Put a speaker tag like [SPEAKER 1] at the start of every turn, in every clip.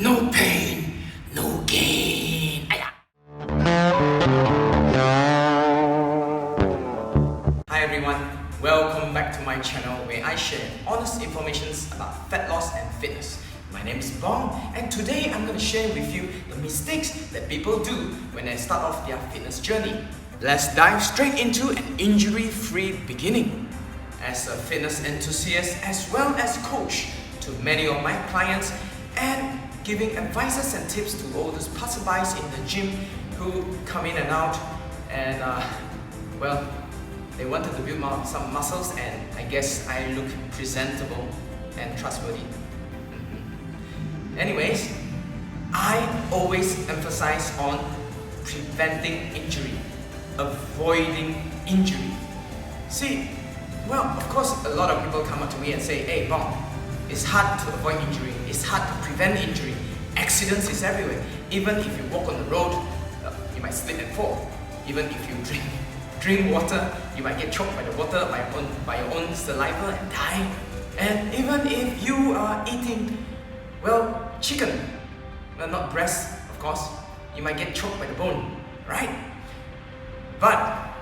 [SPEAKER 1] No pain, no gain. Hi everyone, welcome back to my channel where I share honest information about fat loss and fitness. My name is Bong, and today I'm going to share with you the mistakes that people do when they start off their fitness journey. Let's dive straight into an injury-free beginning. As a fitness enthusiast as well as coach to many of my clients and giving advices and tips to all those passerbys in the gym who come in and out and well, they wanted to build some muscles, and I guess I look presentable and trustworthy. Anyways, I always emphasize on preventing injury, avoiding injury. See, well, of course, a lot of people come up to me and say, hey, Bong, it's hard to avoid injury, it's hard to prevent injury. Accidents is everywhere. Even if you walk on the road, you might slip and fall. Even if you drink water, you might get choked by the water, by your own saliva and die. And even if you are eating, well, chicken, well, not breast, of course, you might get choked by the bone, right? But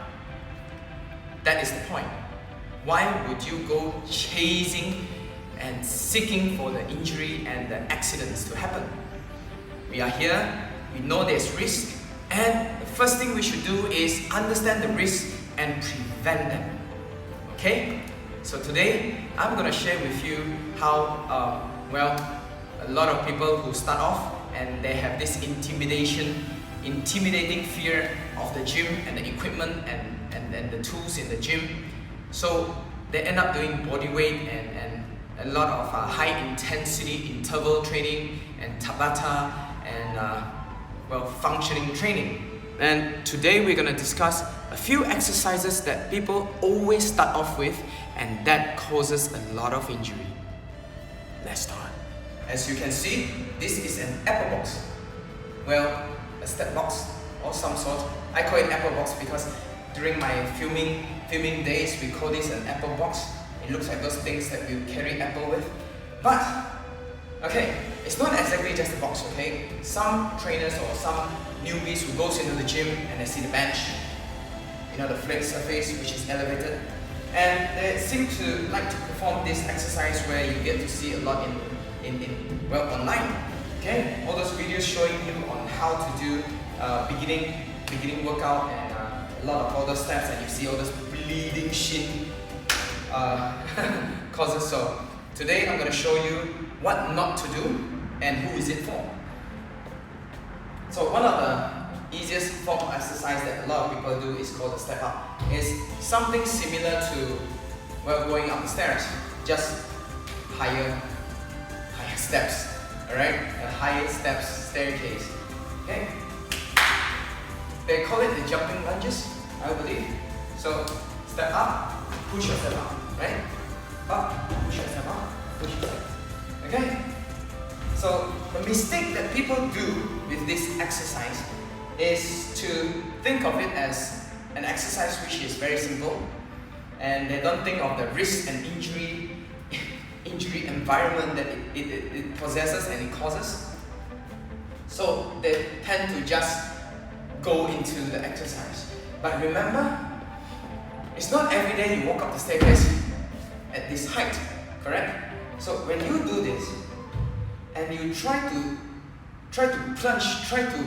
[SPEAKER 1] that is the point. Why would you go chasing and seeking for the injury and the accidents to happen? We are here, we know there's risk, and the first thing we should do is understand the risk and prevent them. Okay? So today, I'm going to share with you how, well, a lot of people who start off and they have this intimidating fear of the gym and the equipment and the tools in the gym. So they end up doing body weight and a lot of high intensity interval training and Tabata and well, functioning training. And today we're going to discuss a few exercises that people always start off with, and that causes a lot of injury. Let's start. As you can see, this is an apple box. Well, a step box or some sort. I call it apple box because during my filming days, we call this an apple box. It looks like those things that we carry apple with. But, okay, it's not exactly just a box, okay? Some trainers or some newbies who goes into the gym and they see the bench, you know, the flat surface which is elevated, and they seem to like to perform this exercise where you get to see a lot well, online, okay? All those videos showing you on how to do beginning workout and a lot of all those steps, and you see all those bleeding shin causes. So today I'm going to show you what not to do and who is it for. So one of the easiest form of exercise that a lot of people do is called the step up. It's something similar to, well, going up the stairs, just higher steps, alright? A higher steps staircase, okay? They call it the jumping lunges, I believe. So step up, push yourself up, right? Up, push yourself up, push yourself. Okay? So the mistake that people do with this exercise is to think of it as an exercise which is very simple, and they don't think of the risk and injury environment that it possesses and it causes. So they tend to just go into the exercise. But remember, it's not every day you walk up the staircase at this height, correct? So when you do this and you try to plunge, try to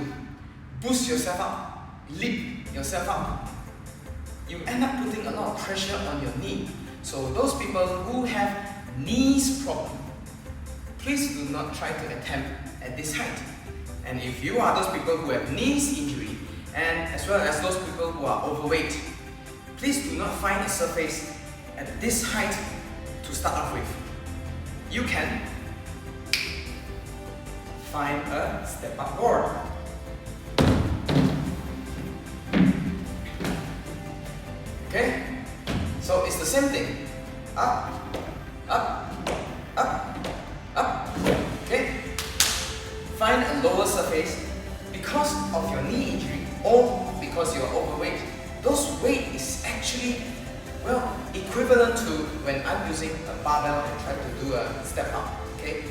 [SPEAKER 1] boost yourself up, lift yourself up, you end up putting a lot of pressure on your knee. So those people who have knees problem, please do not try to attempt at this height. And if you are those people who have knees injury, and as well as those people who are overweight, please do not find a surface at this height to start off with. You can find a step-up board. Okay? So it's the same thing. Up, up, up, up. Okay? Find a lower surface because of your knee injury or because you're overweight. Those weight is actually, well, equivalent to when I'm using a barbell and try to do a step up, okay?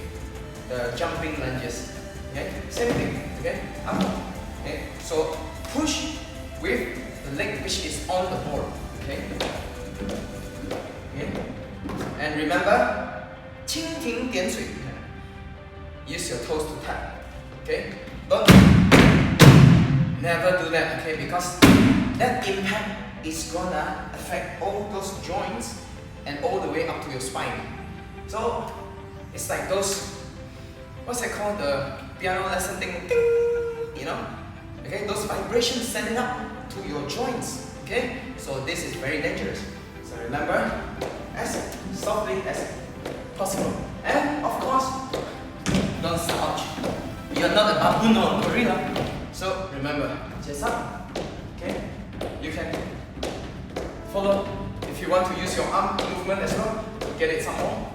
[SPEAKER 1] The jumping lunges. Same thing, okay? Up. Okay? So push with the leg which is on the board, okay? Okay? And remember, 蜻蜓点水. Use your toes to tap, okay? Don't never do that, okay? Because that impact is gonna affect all those joints and all the way up to your spine. So it's like those, what's it called, the piano lesson thing, ding, you know? Okay, those vibrations sending up to your joints. Okay, so this is very dangerous. So remember, as softly as possible, and of course, don't slouch. You're not a baboon or a gorilla. So remember, chest up. Okay, you can follow. If you want to use your arm movement as well, get it some more.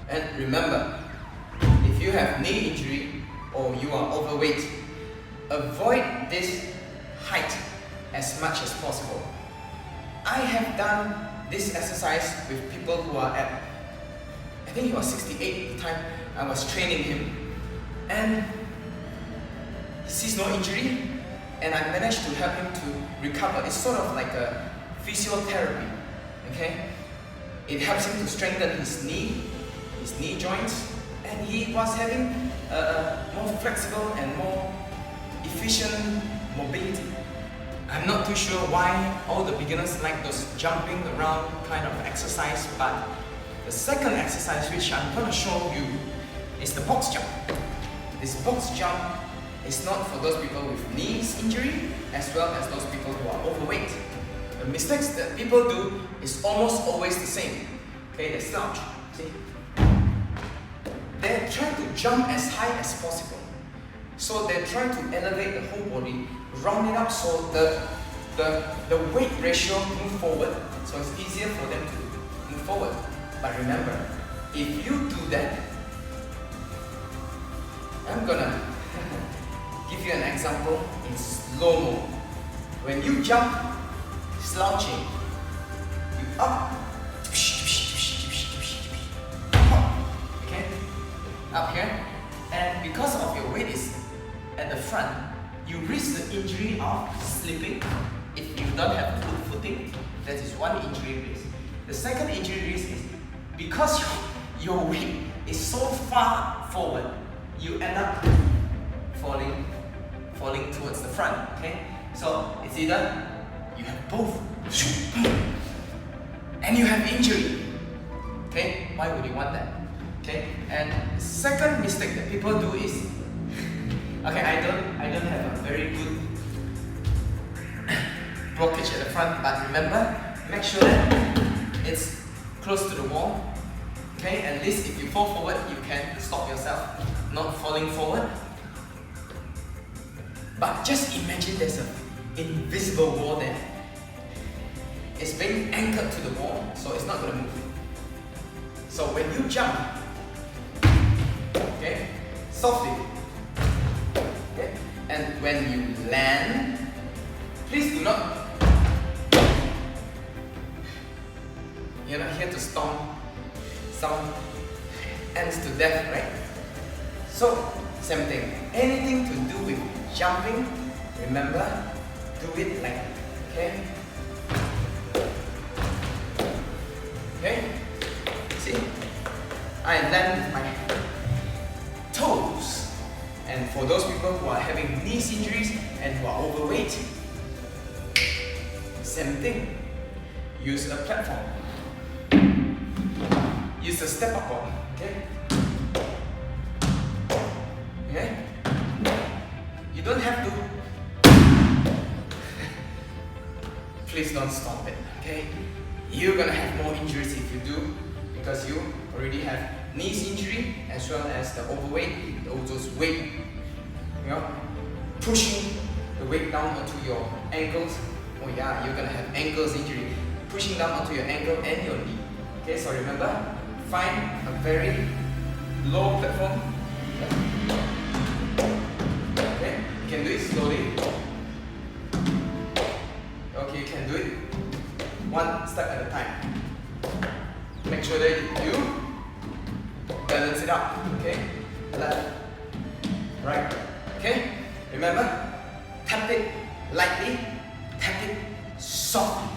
[SPEAKER 1] And remember, if you have knee injury or you are overweight, avoid this height as much as possible. I have done this exercise with people who are at, I think he was 68 at the time I was training him, and he sees no injury, and I managed to help him to recover. It's sort of like a physiotherapy, okay? It helps him to strengthen his knee joints, and he was having a more flexible and more efficient mobility. I'm not too sure why all the beginners like those jumping around kind of exercise, but the second exercise which I'm going to show you is the box jump. This box jump is not for those people with knees injury as well as those people who are overweight. The mistakes that people do is almost always the same. Okay, they slouch, see? They're trying to jump as high as possible. So they're trying to elevate the whole body, round it up so the weight ratio move forward, so it's easier for them to move forward. But remember, if you do that, I'm gonna give you an example in slow-mo. When you jump, slouching, you up, okay, up here, and because of your weight is at the front, you risk the injury of slipping if you don't have good footing. That is one injury risk. The second injury risk is because your weight is so far forward, you end up falling towards the front. Okay, so it's either you have both, and you have injury. Okay, why would you want that? Okay, and the second mistake that people do is, okay, I don't have a very good blockage at the front, but remember, make sure that it's close to the wall. Okay, at least if you fall forward, you can stop yourself not falling forward. But just imagine there's an invisible wall there. It's being anchored to the wall, so it's not going to move. So when you jump, okay, softly, okay, and when you land, please do not, you're not here to stomp some ants to death, right? So, same thing. Anything to do with jumping, remember, do it like, okay? Okay? See? I land with my toes. And for those people who are having knee injuries and who are overweight, same thing. Use a platform. Use a step up board, okay? Okay? You don't have to. Please don't stop it, okay? You're gonna have more injuries if you do, because you already have knees injury as well as the overweight, those weight, you know, pushing the weight down onto your ankles. Oh yeah, you're gonna have ankles injury, pushing down onto your ankle and your knee. Okay, so remember, find a very low platform. Okay, you can do it slowly. Okay, you can do it one step at a time. Make sure that you balance it out. Okay, left, right, Okay? Remember, tap it lightly, tap it softly.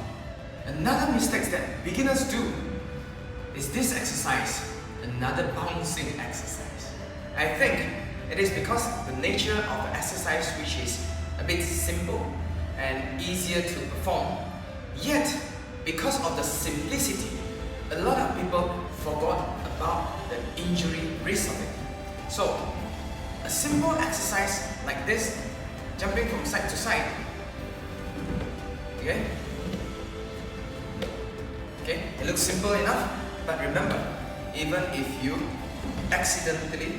[SPEAKER 1] Another mistake that beginners do is this exercise, another bouncing exercise. I think it is because the nature of the exercise, which is a bit simple and easier to perform, yet because of the simplicity, a lot of people forgot about the injury risk of it. So, a simple exercise like this, jumping from side to side, okay? Okay, it looks simple enough, but remember, even if you accidentally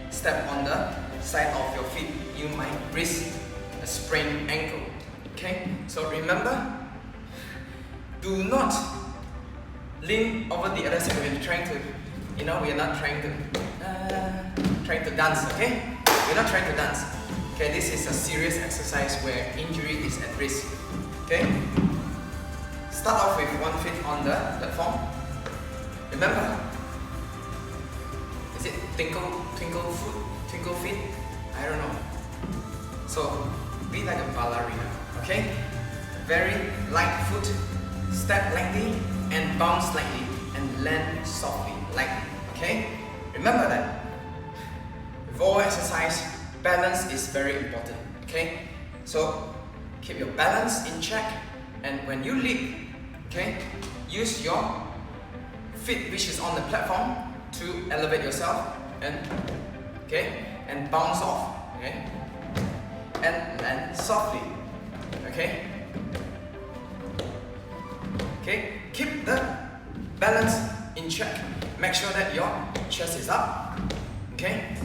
[SPEAKER 1] step on the side of your feet, you might risk a sprained ankle. Okay, so remember, do not lean over the other side when you're trying to, we are not trying to dance, okay? We're not trying to dance. Okay, this is a serious exercise where injury is at risk. Okay? Start off with one foot on the platform. Remember, is it twinkle feet? I don't know. So be like a ballerina, okay? Very light foot, step lightly and bounce lightly and land softly, lightly, okay? Remember that. With all exercise, balance is very important, okay? So keep your balance in check, and when you leap, okay, use your feet which is on the platform to elevate yourself and bounce off, okay, and land softly, okay. Okay, keep the balance in check. Make sure that your chest is up, okay.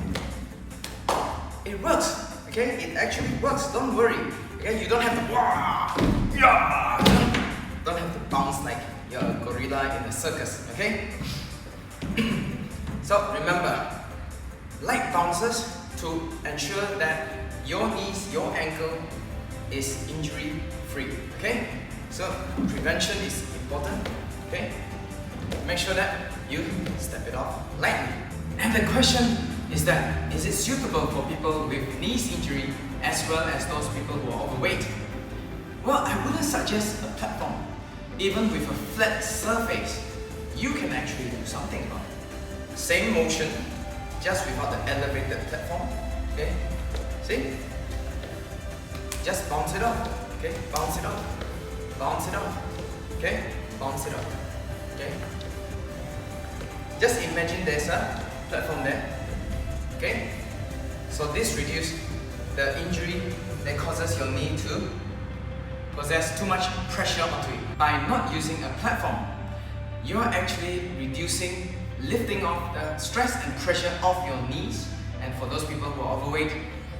[SPEAKER 1] It works, okay. It actually works. Don't worry, okay. You don't have to don't have to bounce like you're a gorilla in a circus, okay? So remember, light bounces to ensure that your knees, your ankle is injury free, okay? So prevention is important, okay? Make sure that you step it off lightly. And the question is that, is it suitable for people with knees injury as well as those people who are overweight? Well, I wouldn't suggest a platform. Even with a flat surface, you can actually do something about it. Same motion, just without the elevated platform, okay? See? Just bounce it off, okay? Bounce it off, bounce it off, okay? Bounce it off, okay? Just imagine there's a platform there, okay? So this reduces the injury that causes your knee to possess too much pressure onto it. By not using a platform, you are actually reducing, lifting off the stress and pressure off your knees. And for those people who are overweight,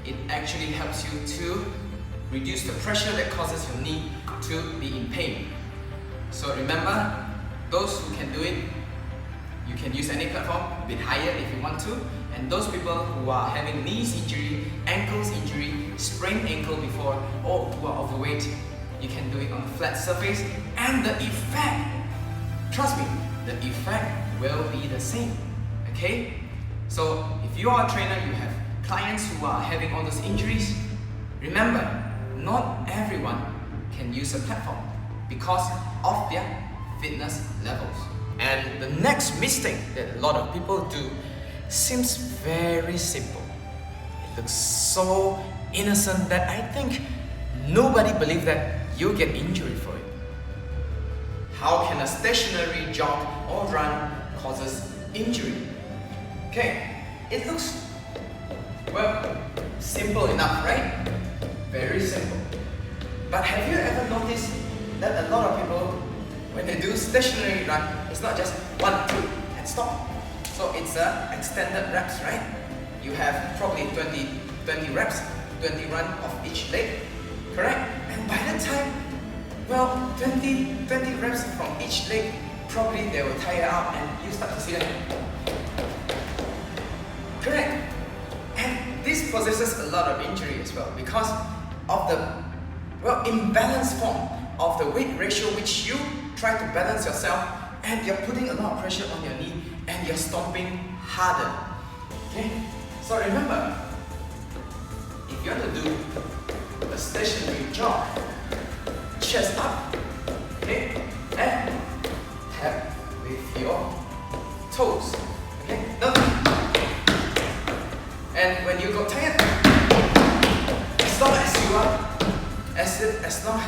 [SPEAKER 1] it actually helps you to reduce the pressure that causes your knee to be in pain. So remember, those who can do it, you can use any platform, a bit higher if you want to. And those people who are having knees injury, ankles injury, sprained ankle before, or who are overweight, you can do it on a flat surface, and the effect, trust me, the effect will be the same, okay? So if you are a trainer, you have clients who are having all those injuries, remember, not everyone can use a platform because of their fitness levels. And the next mistake that a lot of people do seems very simple. It looks so innocent that I think nobody believes that you'll get injured for it. How can a stationary jog or run causes injury? Okay, it looks, well, simple enough, right? Very simple. But have you ever noticed that a lot of people, when they do stationary run, it's not just 1, 2 and stop. So it's extended reps, right? You have probably 20 reps, 20 run of each leg, correct? And by the time, well, 20 reps from each leg, probably they will tire out and you start to see them. Correct? And this possesses a lot of injury as well because of the, well, imbalanced form of the weight ratio which you try to balance yourself, and you're putting a lot of pressure on your knee and you're stomping harder. Okay? So remember, do a stationary jog. Chest up, okay, and tap with your toes, okay, up. And when you got tired, as long as you are, as long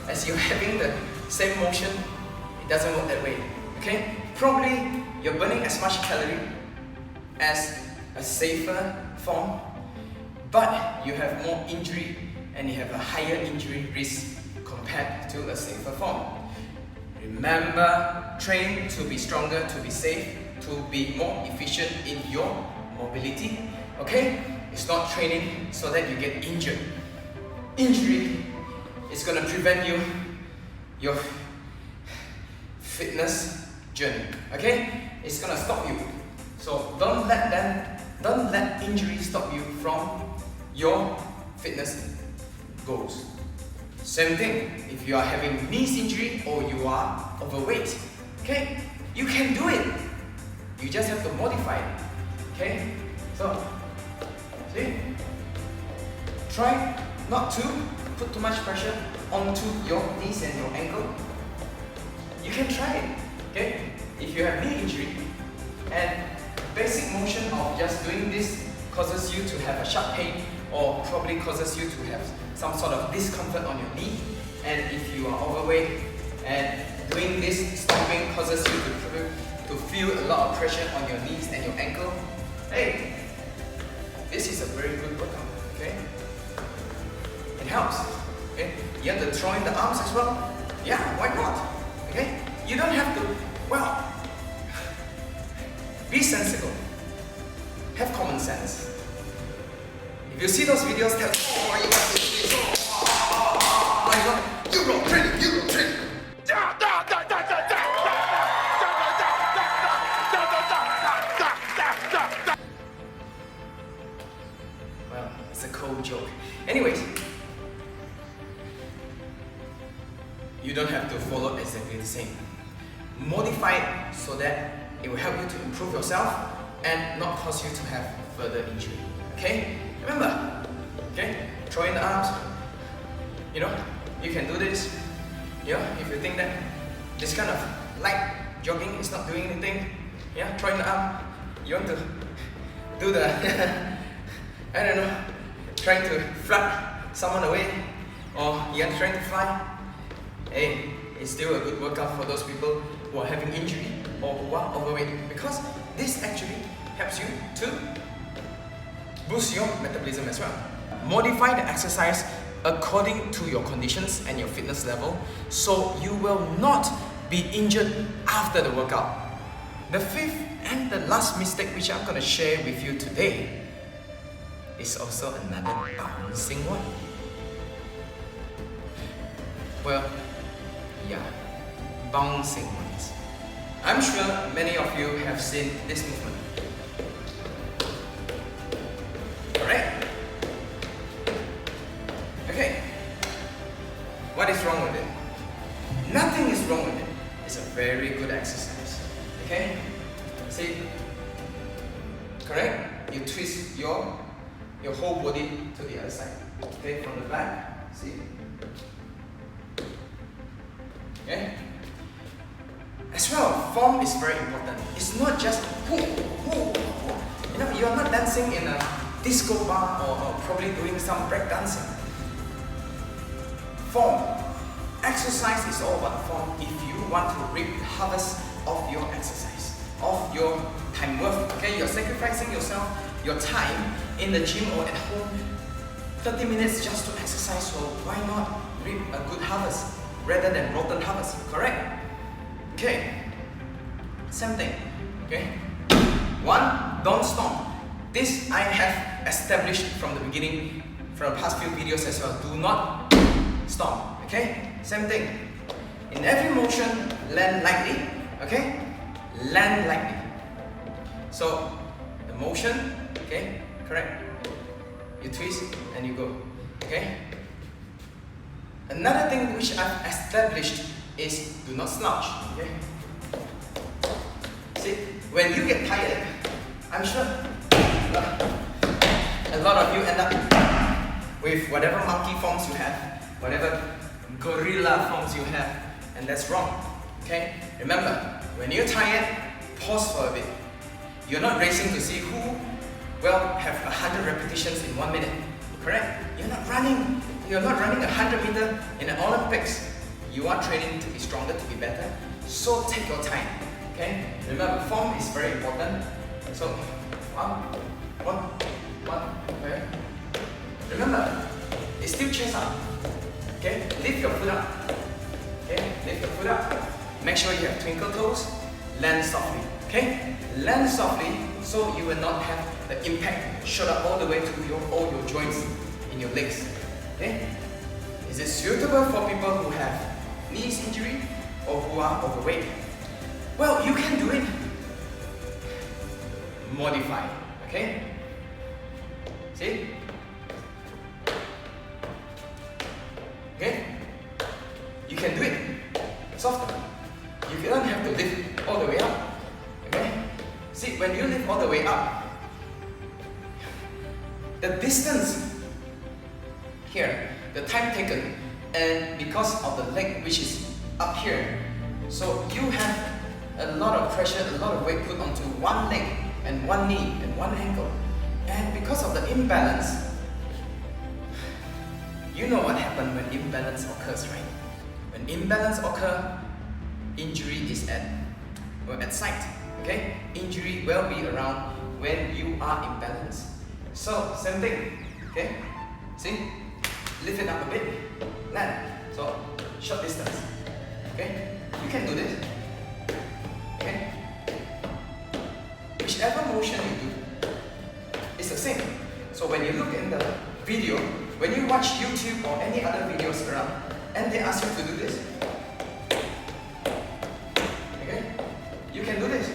[SPEAKER 1] as you're having the same motion, it doesn't work that way, okay? Probably you're burning as much calorie as a safer form, but you have more injury and you have a higher injury risk compared to a safer form. Remember, train to be stronger, to be safe, to be more efficient in your mobility, okay? It's not training so that you get injured. Injury is going to prevent your fitness journey, okay? It's going to stop you. So don't let injury stop you from your fitness goals. Same thing, if you are having knee injury or you are overweight, okay? You can do it. You just have to modify it, okay? So, see? Try not to put too much pressure onto your knees and your ankle. You can try it, okay? If you have knee injury and basic motion of just doing this causes you to have a sharp pain or probably causes you to have some sort of discomfort on your knee, and if you are overweight and doing this stomping causes you to feel a lot of pressure on your knees and your ankle, hey, this is a very good workout, okay? It helps, okay? You have to throw in the arms as well. Yeah, why not? Okay? You don't have to, well, be sensible. Have common sense. If you see those videos, tell, oh, you want to do this, oh my God, you roll training. Well, it's a cold joke. Anyways, you don't have to follow exactly the same. Modify it so that it will help you to improve yourself and not cause you to have further injury. Okay? Remember, okay? Throw in the arms. You know, you can do this. You know, if you think that this kind of light jogging is not doing anything, yeah, throw in the arm. You want to do the, I don't know, trying to fly someone away, or you're trying to fly. Hey, it's still a good workout for those people who are having injury or who are overweight, because this actually helps you to boost your metabolism as well. Modify the exercise according to your conditions and your fitness level so you will not be injured after the workout. The fifth and the last mistake which I'm going to share with you today is also another bouncing one. Well, yeah, bouncing ones. I'm sure many of you have seen this movement. Correct? Okay. What is wrong with it? Nothing is wrong with it. It's a very good exercise. Okay? See? Correct? You twist your whole body to the other side. Okay, from the back. See? Okay? As well, form is very important. It's not just whoo, whoo, whoo. You know, you are not dancing in a disco bar or probably doing some break dancing. Form. Exercise is all about form if you want to reap the harvest of your exercise, of your time worth. Okay, you're sacrificing yourself, your time in the gym or at home, 30 minutes just to exercise, so why not reap a good harvest rather than rotten harvest, correct? Okay, same thing, okay? One, don't stomp. This I have established from the beginning, from the past few videos as well. Do not stomp, okay? Same thing. In every motion, land lightly, okay? Land lightly. So, the motion, okay, correct? You twist and you go, okay? Another thing which I've established is do not slouch, okay? See, when you get tired, I'm sure a lot of you end up with whatever monkey forms you have, whatever gorilla forms you have, and that's wrong. Okay? Remember, when you're tired, pause for a bit. You're not racing to see who will have 100 repetitions in 1 minute. Correct? You're not running 100 meters in the Olympics. You are training to be stronger, to be better. So take your time. Okay? Remember, form is very important. So one. Okay? Remember, it's still chest up. Okay? Lift your foot up. Okay? Lift your foot up. Make sure you have twinkle toes. Land softly. Okay? Land softly so you will not have the impact shot up all the way to all your joints in your legs. Okay? Is it suitable for people who have knees injury or who are overweight? Well, you can do it. Modify. Okay? See? Okay? You can do it softer. You don't have to lift all the way up. Okay? See, when you lift all the way up, the distance here, the time taken, and because of the leg which is up here, so you have a lot of pressure, a lot of weight put onto one leg and one knee and one ankle. And because of the imbalance, you know what happens when imbalance occurs, right? When imbalance occurs, injury is at sight. Okay? Injury will be around when you are imbalanced. So, same thing. Okay? See? Lift it up a bit. Land. So, short distance. Okay? You can do this. Okay? Whichever motion you do, it's the same. So when you look in the video, when you watch YouTube or any other videos around, and they ask you to do this, okay? You can do this.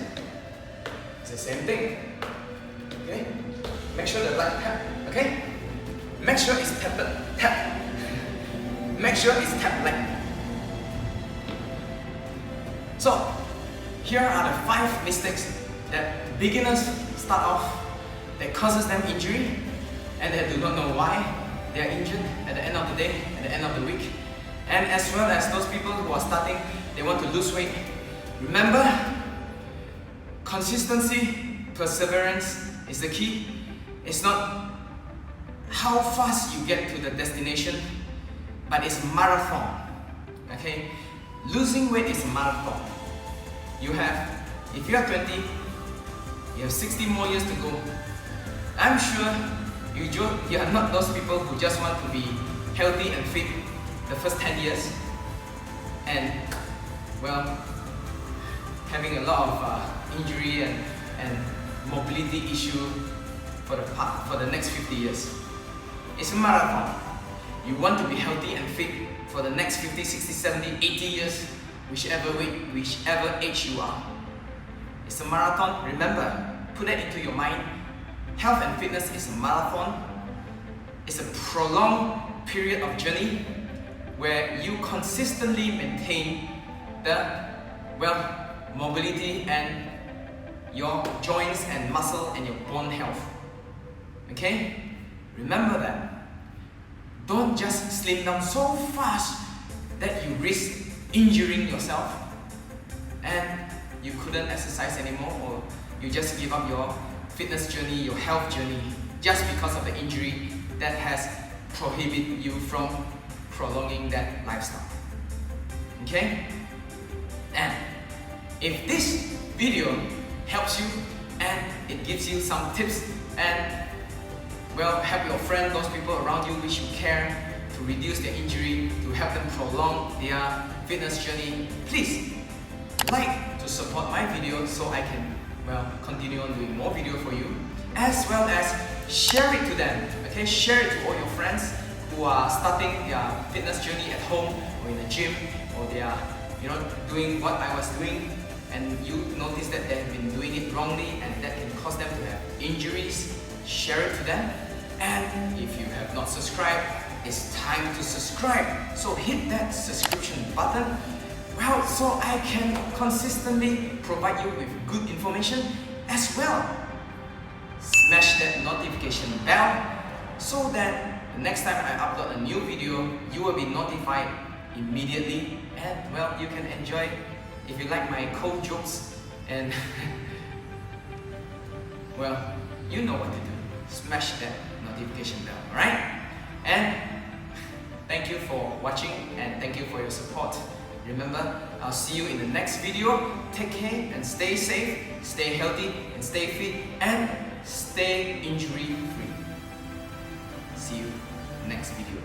[SPEAKER 1] It's the same thing. Okay? Make sure the light tap. Okay? Make sure it's tapped. Tap. Make sure it's tapped like. So, here are the 5 mistakes that beginners start off that causes them injury and they do not know why they are injured at the end of the day, at the end of the week. And as well as those people who are starting, they want to lose weight. Remember, consistency, perseverance is the key. It's not how fast you get to the destination, but it's marathon. Okay? Losing weight is a marathon. You have, if you are 20, you have 60 more years to go. I'm sure you are not those people who just want to be healthy and fit the first 10 years and, well, having a lot of injury and mobility issue for the next 50 years. It's a marathon. You want to be healthy and fit for the next 50, 60, 70, 80 years, whichever age you are. It's a marathon. Remember, put that into your mind. Health and fitness is a marathon. It's a prolonged period of journey where you consistently maintain the, well, mobility and your joints and muscle and your bone health. Okay? Remember that. Don't just slim down so fast that you risk injuring yourself and you couldn't exercise anymore, or you just give up your fitness journey, your health journey, just because of the injury that has prohibited you from prolonging that lifestyle. Okay? And if this video helps you and it gives you some tips and, well, help your friend, those people around you which you care, to reduce their injury, to help them prolong their fitness journey, please like to support my video so I can, well, continue on doing more video for you, as well as share it to them. Okay, share it to all your friends who are starting their fitness journey at home or in the gym, or they are, doing what I was doing, and you notice that they have been doing it wrongly and that can cause them to have injuries. Share it to them. And if you have not subscribed, it's time to subscribe. So hit that subscription button, well, so I can consistently provide you with good information, as well smash that notification bell so that the next time I upload a new video, you will be notified immediately, and well, you can enjoy if you like my cold jokes, and well, you know what to do. Smash that notification bell, alright? And thank you for watching, and thank you for your support. Remember, I'll see you in the next video. Take care and stay safe, stay healthy and stay fit, and stay injury free. See you next video.